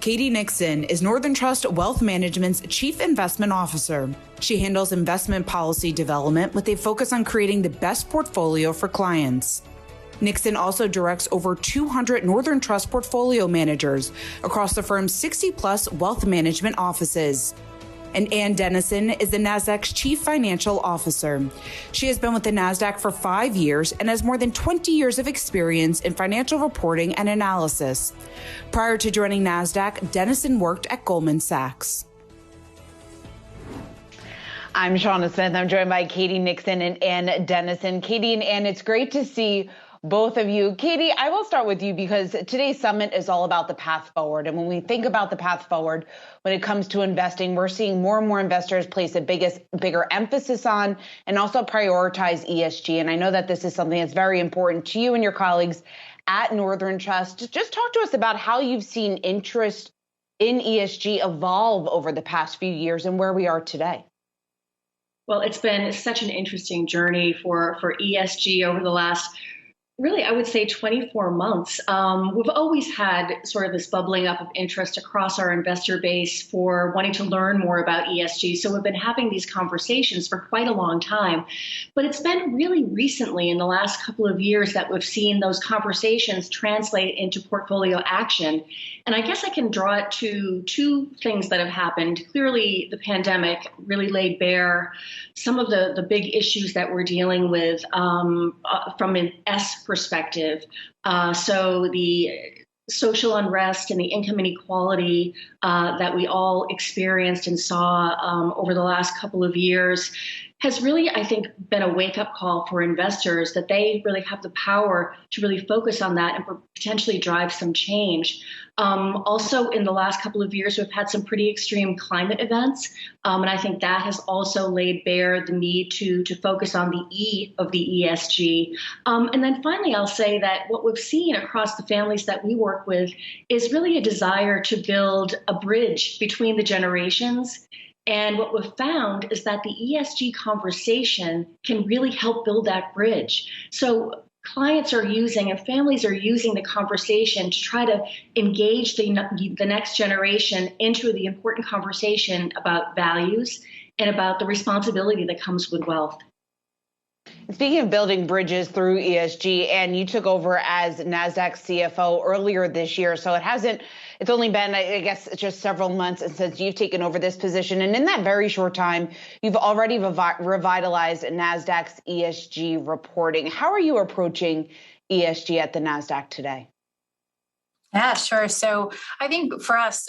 Katie Nixon is Northern Trust Wealth Management's Chief Investment Officer. She handles investment policy development with a focus on creating the best portfolio for clients. Nixon also directs over 200 Northern Trust portfolio managers across the firm's 60-plus wealth management offices. And Dennison is the Nasdaq's Chief Financial Officer. She has been with the Nasdaq for 5 years and has more than 20 years of experience in financial reporting and analysis. Prior to joining Nasdaq, Dennison worked at Goldman Sachs. I'm Shauna Smith. I'm joined by Katie Nixon and Ann Dennison. Katie and Ann, it's great to see both of you. Katie, I will start with you because today's summit is all about the path forward. And when we think about the path forward, when it comes to investing, we're seeing more and more investors place a bigger emphasis on and also prioritize ESG. And I know that this is something that's very important to you and your colleagues at Northern Trust. Just talk to us about how you've seen interest in ESG evolve over the past few years and where we are today. Well, it's been such an interesting journey for ESG over the last, really, I would say 24 months. We've always had sort of this bubbling up of interest across our investor base for wanting to learn more about ESG. So we've been having these conversations for quite a long time. But it's been really recently in the last couple of years that we've seen those conversations translate into portfolio action. And I guess I can draw it to two things that have happened. Clearly, the pandemic really laid bare some of the big issues that we're dealing with from an S perspective. So the social unrest and the income inequality that we all experienced and saw over the last couple of years has really, I think, been a wake-up call for investors that they really have the power to really focus on that and potentially drive some change. Also, in the last couple of years, we've had some pretty extreme climate events, and I think that has also laid bare the need to focus on the E of the ESG. And then finally, I'll say that what we've seen across the families that we work with is really a desire to build a bridge between the generations. And what we've found is that the ESG conversation can really help build that bridge. So clients are using and families are using the conversation to try to engage the next generation into the important conversation about values and about the responsibility that comes with wealth. Speaking of building bridges through ESG, and you took over as Nasdaq CFO earlier this year, so it's only been, I guess, just several months since you've taken over this position. And in that very short time, you've already revitalized Nasdaq's ESG reporting. How are you approaching ESG at the Nasdaq today? Yeah, sure. So I think for us,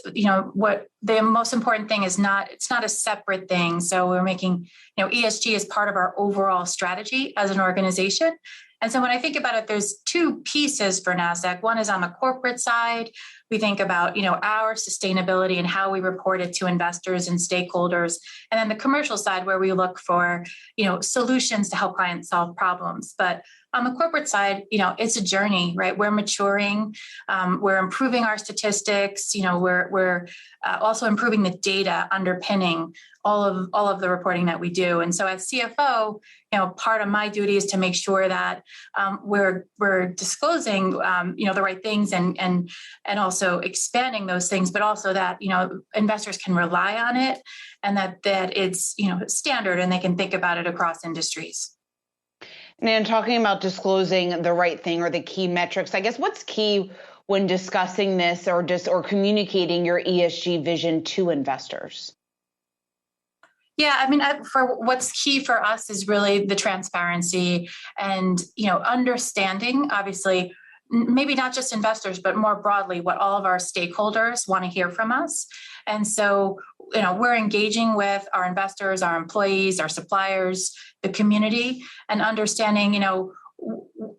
what the most important thing is it's not a separate thing. So we're making, ESG as part of our overall strategy as an organization. And so when I think about it, there's two pieces for Nasdaq. One is on the corporate side. We think about, our sustainability and how we report it to investors and stakeholders. And then the commercial side, where we look for, solutions to help clients solve problems. But on the corporate side, it's a journey, right? We're maturing. We're improving our statistics. We're also improving the data underpinning all of the reporting that we do. And so as CFO, part of my duty is to make sure that we're disclosing, the right things and also expanding those things, but also that, investors can rely on it and that it's, standard and they can think about it across industries. And talking about disclosing the right thing or the key metrics, I guess what's key when discussing this or communicating your ESG vision to investors? Yeah, for what's key for us is really the transparency and, understanding, obviously, maybe not just investors, but more broadly, what all of our stakeholders want to hear from us. And so, we're engaging with our investors, our employees, our suppliers, the community, and understanding,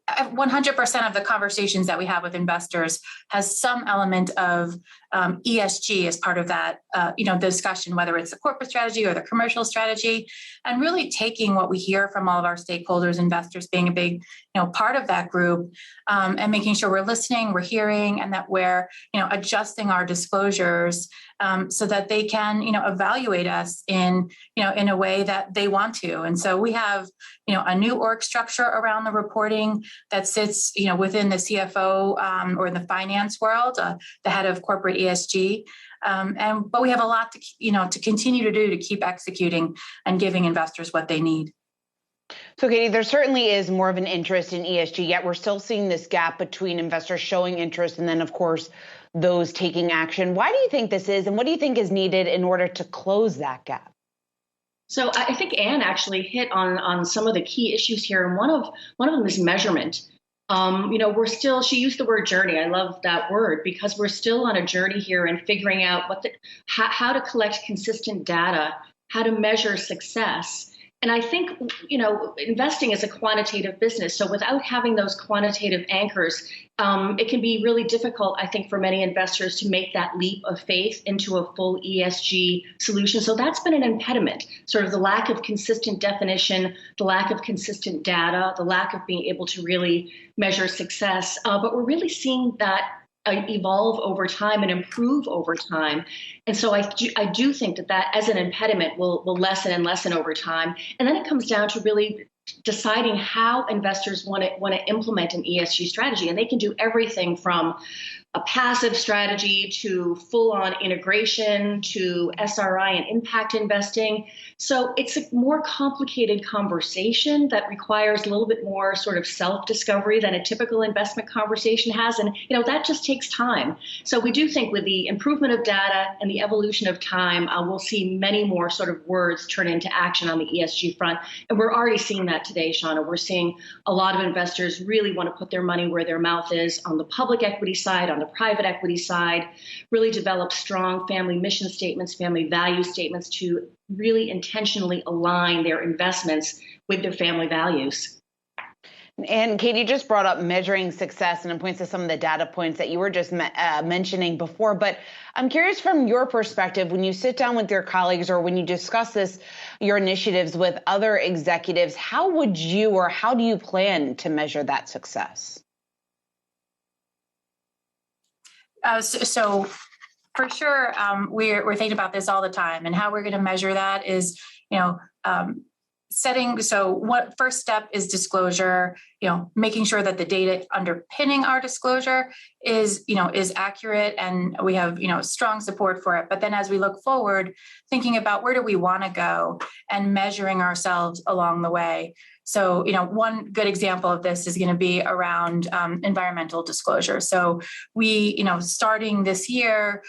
100% of the conversations that we have with investors has some element of ESG as part of that, the discussion, whether it's the corporate strategy or the commercial strategy, and really taking what we hear from all of our stakeholders, investors being a big, part of that group, and making sure we're listening, we're hearing, and that we're, adjusting our disclosures so that they can, evaluate us in a way that they want to. And so we have, a new org structure around the report. reporting that sits, within the CFO or the finance world, the head of corporate ESG. But we have a lot to continue to do to keep executing and giving investors what they need. So, Katie, there certainly is more of an interest in ESG, yet we're still seeing this gap between investors showing interest and then, of course, those taking action. Why do you think this is, and what do you think is needed in order to close that gap? So I think Anne actually hit on some of the key issues here, and one of them is measurement. She used the word journey. I love that word because we're still on a journey here and figuring out how to collect consistent data, how to measure success. And I think, investing is a quantitative business. So without having those quantitative anchors, it can be really difficult, I think, for many investors to make that leap of faith into a full ESG solution. So that's been an impediment, sort of the lack of consistent definition, the lack of consistent data, the lack of being able to really measure success. But we're really seeing that evolve over time and improve over time. And so I do think that as an impediment will lessen and lessen over time. And then it comes down to really deciding how investors want to implement an ESG strategy. And they can do everything from a passive strategy to full-on integration to SRI and impact investing. So it's a more complicated conversation that requires a little bit more sort of self-discovery than a typical investment conversation has. And, that just takes time. So we do think with the improvement of data and the evolution of time, we'll see many more sort of words turn into action on the ESG front. And we're already seeing that today, Shauna. We're seeing a lot of investors really want to put their money where their mouth is on the public equity side, on the private equity side, really develop strong family mission statements, family value statements to really intentionally align their investments with their family values. And Katie just brought up measuring success and it points to some of the data points that you were just mentioning before. But I'm curious from your perspective, when you sit down with your colleagues or when you discuss your initiatives with other executives, how do you plan to measure that success? So for sure, we're thinking about this all the time, and how we're going to measure that is, setting. So what first step is disclosure, making sure that the data underpinning our disclosure is accurate and we have, strong support for it. But then as we look forward, thinking about where do we want to go and measuring ourselves along the way. So, one good example of this is going to be around environmental disclosure. So we, starting this year,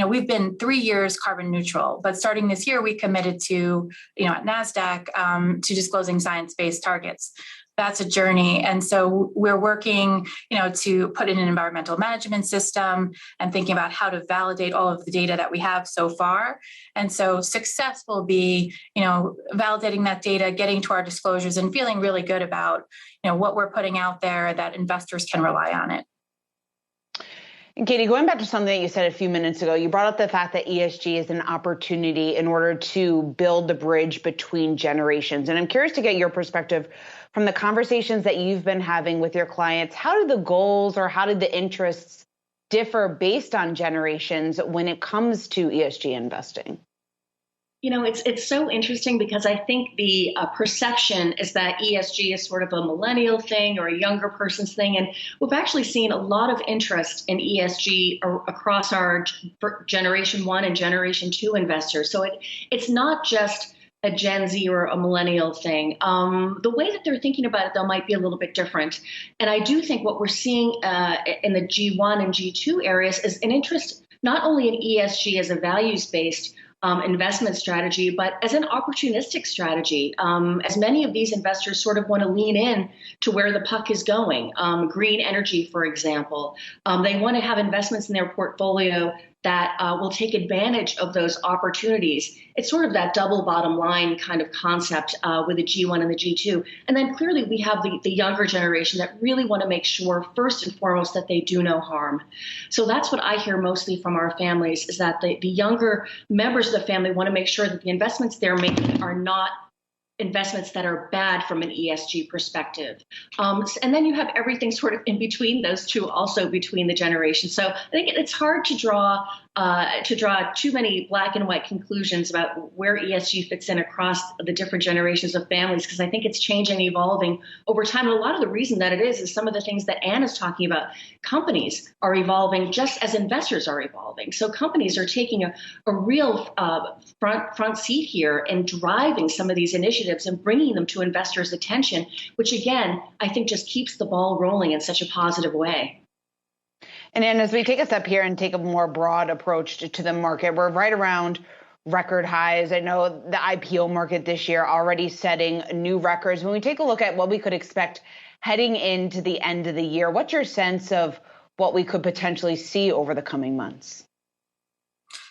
we've been 3 years carbon neutral, but starting this year, we committed to, at Nasdaq, to disclosing science-based targets. That's a journey. And so we're working, to put in an environmental management system and thinking about how to validate all of the data that we have so far. And so success will be, validating that data, getting to our disclosures and feeling really good about, what we're putting out there that investors can rely on it. And Katie, going back to something that you said a few minutes ago, you brought up the fact that ESG is an opportunity in order to build the bridge between generations. And I'm curious to get your perspective from the conversations that you've been having with your clients. How do the goals or how did the interests differ based on generations when it comes to ESG investing? It's so interesting because I think the perception is that ESG is sort of a millennial thing or a younger person's thing. And we've actually seen a lot of interest in ESG across our Generation 1 and Generation 2 investors. So it's not just a Gen Z or a millennial thing. The way that they're thinking about it, though, might be a little bit different. And I do think what we're seeing in the G1 and G2 areas is an interest not only in ESG as a values-based investment strategy, but as an opportunistic strategy, as many of these investors sort of want to lean in to where the puck is going. Green energy, for example, they want to have investments in their portfolio that will take advantage of those opportunities. It's sort of that double bottom line kind of concept with the G1 and the G2. And then clearly we have the younger generation that really want to make sure, first and foremost, that they do no harm. So that's what I hear mostly from our families, is that the younger members of the family want to make sure that the investments they're making are not investments that are bad from an ESG perspective. And then you have everything sort of in between those two, also between the generations. So I think it's hard to draw too many black and white conclusions about where ESG fits in across the different generations of families, because I think it's changing and evolving over time. And a lot of the reason that it is some of the things that Anne is talking about. Companies are evolving just as investors are evolving. So companies are taking a real front seat here and driving some of these initiatives and bringing them to investors' attention, which again, I think just keeps the ball rolling in such a positive way. And as we take a step here and take a more broad approach to the market, we're right around record highs. I know the IPO market this year already setting new records. When we take a look at what we could expect heading into the end of the year, what's your sense of what we could potentially see over the coming months?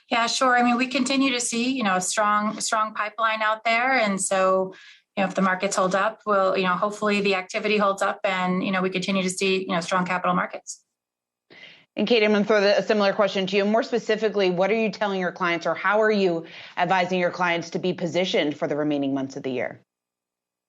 Yeah, sure. I mean, we continue to see, a strong pipeline out there. And so, if the markets hold up, we'll, hopefully the activity holds up and, we continue to see, strong capital markets. And Katie, I'm going to throw a similar question to you. More specifically, what are you telling your clients, or how are you advising your clients to be positioned for the remaining months of the year?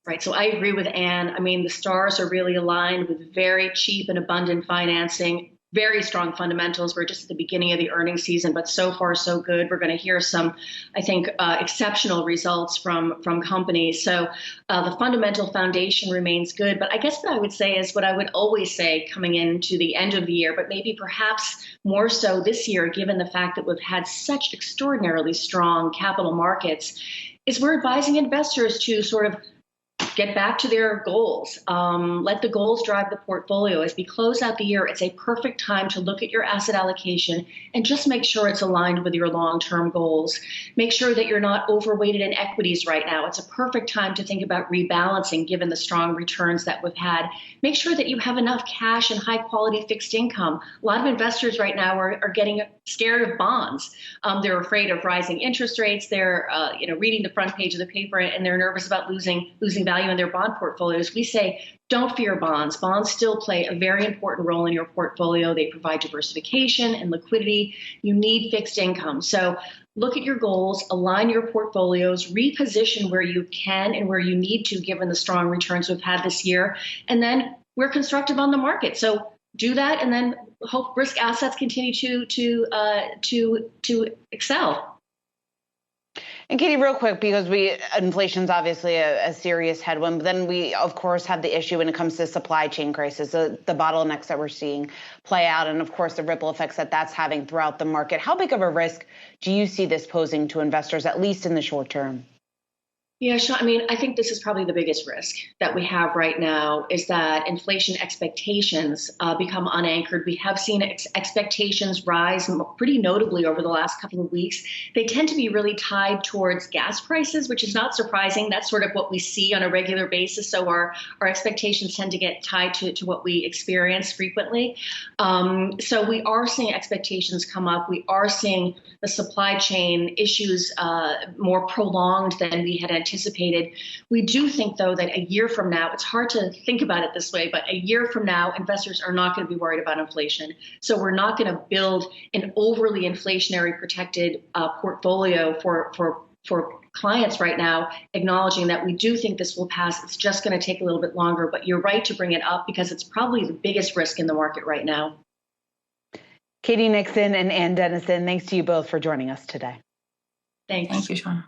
Right. So I agree with Anne. I mean, the stars are really aligned with very cheap and abundant financing, very strong fundamentals. We're just at the beginning of the earnings season, but so far so good. We're going to hear some, I think, exceptional results from companies. So the fundamental foundation remains good. But I guess what I would say is what I would always say coming into the end of the year, but maybe perhaps more so this year, given the fact that we've had such extraordinarily strong capital markets, is we're advising investors to sort of get back to their goals. Let the goals drive the portfolio. As we close out the year, it's a perfect time to look at your asset allocation and just make sure it's aligned with your long-term goals. Make sure that you're not overweighted in equities right now. It's a perfect time to think about rebalancing given the strong returns that we've had. Make sure that you have enough cash and high-quality fixed income. A lot of investors right now are getting scared of bonds. They're afraid of rising interest rates. They're reading the front page of the paper and they're nervous about losing value in their bond portfolios. We say, don't fear bonds. Bonds still play a very important role in your portfolio. They provide diversification and liquidity. You need fixed income. So look at your goals, align your portfolios, reposition where you can and where you need to, given the strong returns we've had this year. And then we're constructive on the market. So do that, and then hope risk assets continue to excel. And Katie, real quick, because inflation's obviously a serious headwind, but then we, of course, have the issue when it comes to supply chain crisis, the bottlenecks that we're seeing play out, and of course, the ripple effects that's having throughout the market. How big of a risk do you see this posing to investors, at least in the short term? Yeah, Sean, I mean, I think this is probably the biggest risk that we have right now is that inflation expectations become unanchored. We have seen expectations rise pretty notably over the last couple of weeks. They tend to be really tied towards gas prices, which is not surprising. That's sort of what we see on a regular basis. So our expectations tend to get tied to what we experience frequently. So we are seeing expectations come up. We are seeing the supply chain issues more prolonged than we had anticipated. We do think, though, that a year from now, it's hard to think about it this way, but a year from now, investors are not going to be worried about inflation. So we're not going to build an overly inflationary protected portfolio for clients right now, acknowledging that we do think this will pass. It's just going to take a little bit longer, but you're right to bring it up because it's probably the biggest risk in the market right now. Katie Nixon and Ann Dennison, thanks to you both for joining us today. Thanks. Thank you, Sean.